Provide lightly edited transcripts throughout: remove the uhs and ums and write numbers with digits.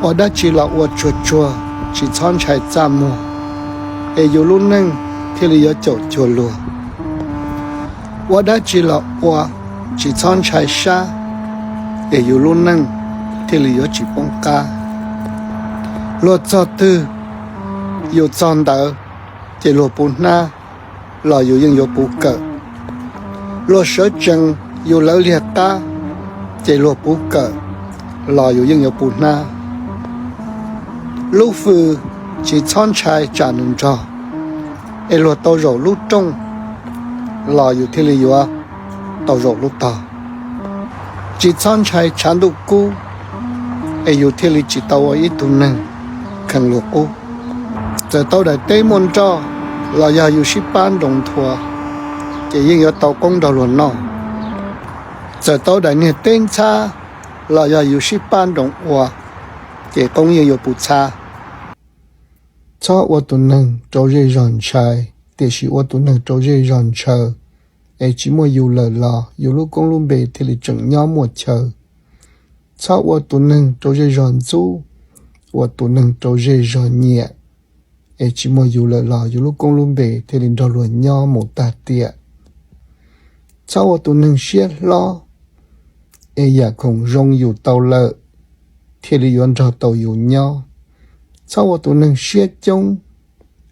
我的只了我做做，只穿柴扎木，也有路能，天里有走做路。我的只了我只穿柴沙，也有路能，天里有只崩咖。路做tư，有装的，这路不那，路有应有不个。路舍正有老烈咖，这路不个，路有应有不那。lúc phư chỉ chọn trái trả nương cho, em lo tàu rổ lúc trong, lo yêu thế li yêu tàu rổ lúc ta, chỉ chọn trái trả lúc cũ, em yêu thế li chỉ tàu ít tu nương, khăn lúc cũ, giờ tàu đại tây môn cho, lo yêu ship ban đồng thua, chỉ yên yêu tàu công đầu luận nọ, giờ tàu đại nhiệt tên cha, lo yêu ship ban đồng hòa, chỉ công yêu bù cha. Cho ô tô nâng trâu rơi ròn trái, để sĩ ô tô nâng trâu rơi ròn chờ. Ê chỉ mua dù lờ lò, dù lúc công luôn bề thì lì chẳng nhỏ một chờ. Cho ô tô nâng trâu rơi ròn dũ, ô tô nâng trâu rơi ròn nhẹ. Ê chỉ mua dù lờ lò, dù lúc công luôn bề thì lì trò luôn nhỏ một tà tịa. Cho ô tô nâng xiết lo. Ê dạ không rong dù tàu lợ, thì lì yon trò tàu dù nhỏ. Sau một tuần nâng xuyết chung,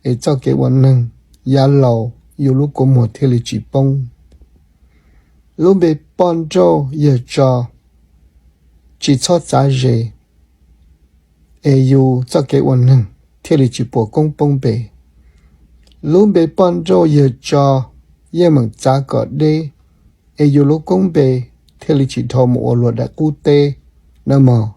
để cho cái bọn nâng giá lầu yêu lúc có một thế lý chỉ bông. Lúc bề bọn trâu giờ cho, chỉ cho giá rể. Ê yêu cho cái bọn nâng thế lý chỉ bộ công bông bề. Lúc bề bọn trâu giờ cho, yêu mừng giá gọt đê. Ê yêu lúc công bề thế lý chỉ thò một luật đã cụ tê, nơ mò.